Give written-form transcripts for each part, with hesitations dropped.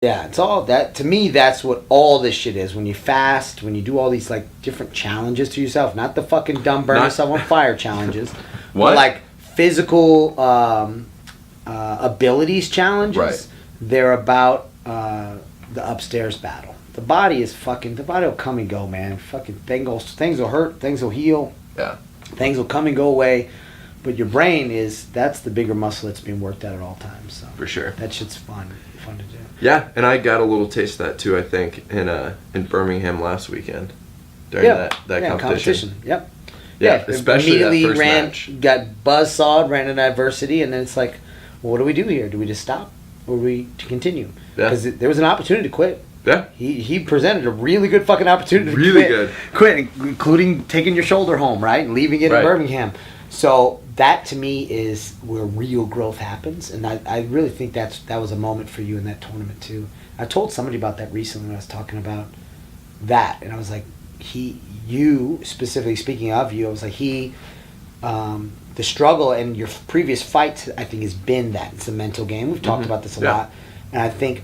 Yeah, it's all that to me. That's what all this shit is. When you fast, when you do all these like different challenges to yourself, not the fucking dumb burn yourself on fire challenges, What? but like physical abilities challenges. Right. They're about the upstairs battle. The body will come and go, man. Fucking things will hurt, things will heal, Yeah. things will come and go away. But your brain that's the bigger muscle that's being worked at all times. So For sure. that shit's fun to do. Yeah, and I got a little taste of that too. I think in Birmingham last weekend during that competition. Yep. Yeah, especially immediately that first match. got buzzsawed, ran into adversity, and then it's like, well, what do we do here? Do we just stop, or do we to continue? Yeah. Because there was an opportunity to quit. Yeah. He presented a really good fucking opportunity to Really good. quit, including taking your shoulder home, right, and leaving it Right. in Birmingham. So that to me is where real growth happens, and I really think that was a moment for you in that tournament too. I told somebody about that recently when I was talking about that, and I was like, you specifically speaking of you, I was like the struggle and your previous fights, I think, has been that it's a mental game. We've talked about this a lot, and I think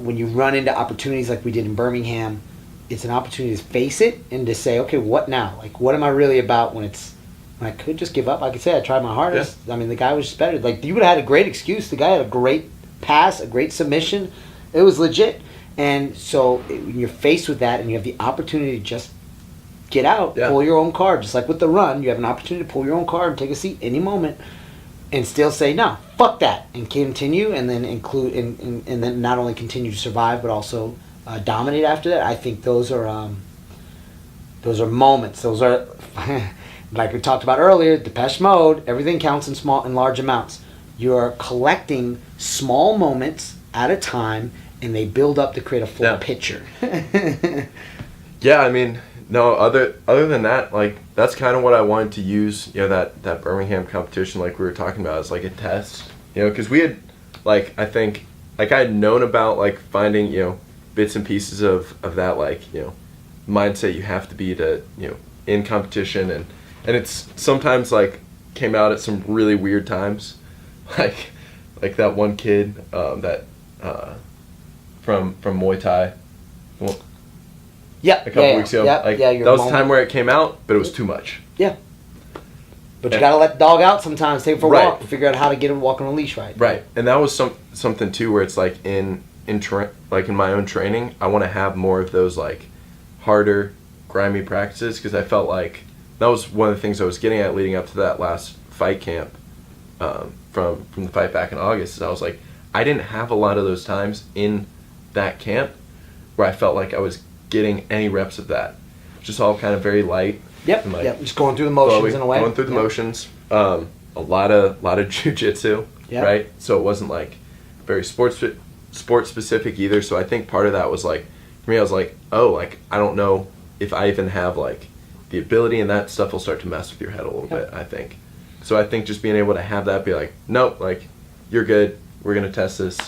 when you run into opportunities like we did in Birmingham, it's an opportunity to face it and to say, okay, what now? Like, what am I really about when I could just give up? Like I said, I tried my hardest. Yeah. I mean, the guy was just better. Like, you would have had a great excuse. The guy had a great pass, a great submission. It was legit. And so when you're faced with that and you have the opportunity to just get out, pull your own card, just like with the run, you have an opportunity to pull your own card and take a seat any moment and still say, no, fuck that, and continue, and then include, and then not only continue to survive, but also dominate after that. I think those are moments. Those are... Like we talked about earlier, Depeche Mode, everything counts in large amounts. You're collecting small moments at a time, and they build up to create a full picture. Yeah, I mean, no, other than that, like, that's kind of what I wanted to use, that Birmingham competition, like we were talking about, as like a test, because we had, like, I think, like, I had known about, like, finding, bits and pieces of that, like, mindset you have to be to, in competition, and it's sometimes, like, came out at some really weird times. Like that one kid from Muay Thai. Well, a couple weeks ago. That was the time where it came out, but it was too much. Yeah. But you gotta let the dog out sometimes, take it for a walk, and figure out how to get him walking on a leash right. Right. And that was something, too, where it's, like, in my own training, I want to have more of those, like, harder, grimy practices, because I felt like that was one of the things I was getting at leading up to that last fight camp from the fight back in August. Is I was like, I didn't have a lot of those times in that camp where I felt like I was getting any reps of that. Just all kind of very light. Yep. Like, just going through the motions in a way. Going through the motions. A lot of jiu-jitsu, right? So it wasn't like very sport specific either. So I think part of that was like, for me, I was like, oh, like, I don't know if I even have like the ability, and that stuff will start to mess with your head a little bit, I think. So I think just being able to have that be like, nope, like, you're good, we're going to test this,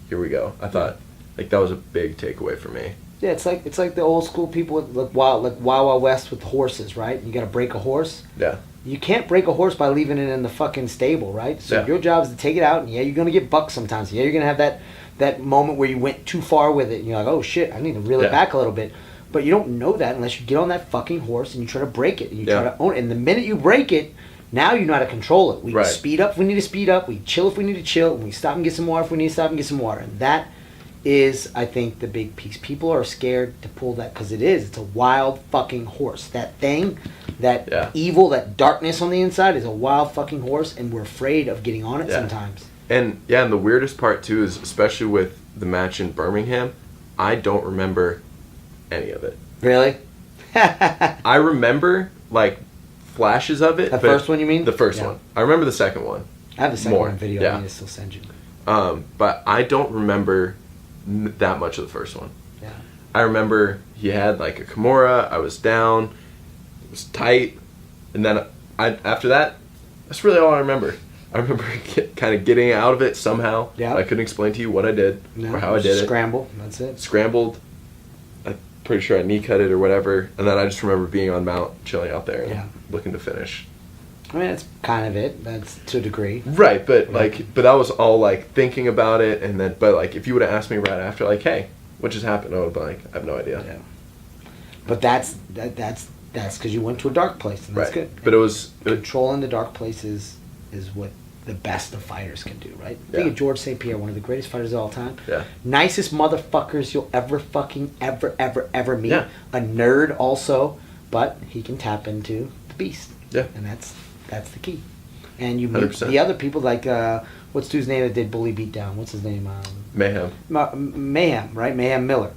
here we go. I thought, like, that was a big takeaway for me. Yeah, it's like the old school people with like Wild West with horses, right? You got to break a horse. Yeah. You can't break a horse by leaving it in the fucking stable, right? So your job is to take it out, and you're going to get bucked sometimes. Yeah, you're going to have that moment where you went too far with it, and you're like, oh shit, I need to reel it back a little bit. But you don't know that unless you get on that fucking horse and you try to break it. And you try to own it. And the minute you break it, now you know how to control it. We speed up if we need to speed up. We chill if we need to chill. And we stop and get some water if we need to stop and get some water. And that is, I think, the big piece. People are scared to pull that because it is. It's a wild fucking horse. That thing, that evil, that darkness on the inside is a wild fucking horse. And we're afraid of getting on it sometimes. And the weirdest part, too, is especially with the match in Birmingham, I don't remember any of it. Really? I remember, like, flashes of it. The first one, you mean? The first one. I remember the second one. I have the second one video. I need to still send you. But I don't remember that much of the first one. Yeah. I remember he had, like, a Kimura. I was down. It was tight. And then after that, that's really all I remember. I remember kind of getting out of it somehow. Yeah. I couldn't explain to you what I did or how I did it. Scramble. That's it. Scrambled. I'm pretty sure I knee cut it or whatever. And then I just remember being on mount, chilling out there and looking to finish. I mean, that's kind of it. That's to a degree. Right, but but that was all like thinking about it, and then, but like if you would have asked me right after, like, hey, what just happened? I would have been like, I have no idea. Yeah. But that's because you went to a dark place, and that's Right. good. But it was Controlling the dark places is what the best of fighters can do, right? Think Yeah. of George St. Pierre, one of the greatest fighters of all time. Yeah. Nicest motherfuckers you'll ever fucking ever meet. Yeah. A nerd also, but he can tap into the beast. Yeah. And that's the key. And you meet 100%. the other people like what's dude's name that did Bully Beatdown? What's his name? mayhem. Mayhem, right? Mayhem Miller.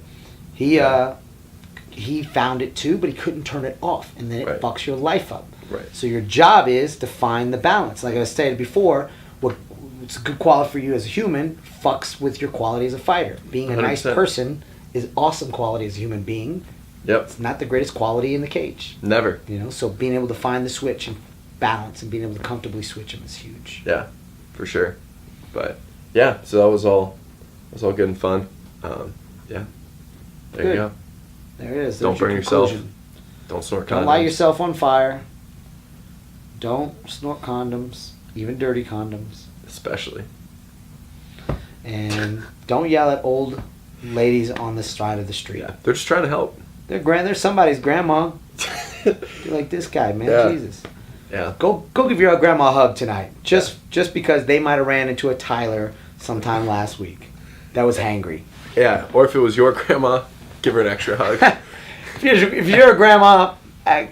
He found it too, but he couldn't turn it off, and then it Right. fucks your life up. Right. So your job is to find the balance. Like I stated before, what's a good quality for you as a human fucks with your quality as a fighter. Being a nice 100%. person is awesome quality as a human being. Yep. It's not the greatest quality in the cage. Never. You know, so being able to find the switch and balance and being able to comfortably switch them is huge. Yeah, for sure. But yeah, so that was all good and fun. Yeah. There Good. you go. There it is. Don't There's your burn yourself. conclusion. Don't snort Don't condoms. light yourself on fire. Don't snort condoms, even dirty condoms. Especially. And don't yell at old ladies on the side of the street. Yeah. They're just trying to help. They're somebody's grandma. You're like this guy, man. Yeah. Jesus. Yeah. Go give your grandma a hug tonight. Just because they might have ran into a Tyler sometime last week that was hangry. Yeah. Or if it was your grandma, give her an extra hug. If you're a grandma,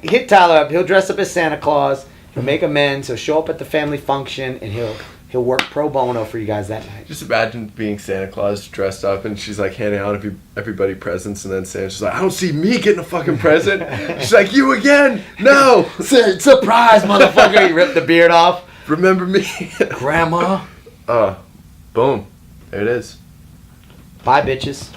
hit Tyler up. He'll dress up as Santa Claus. He'll make amends. He'll show up at the family function, and he'll work pro bono for you guys that night. Just imagine being Santa Claus dressed up, and she's like handing out everybody presents, and then Santa's like, I don't see me getting a fucking present. She's like, you again? No. Surprise, motherfucker! You ripped the beard off. Remember me? Grandma. Boom. There it is. Bye, bitches.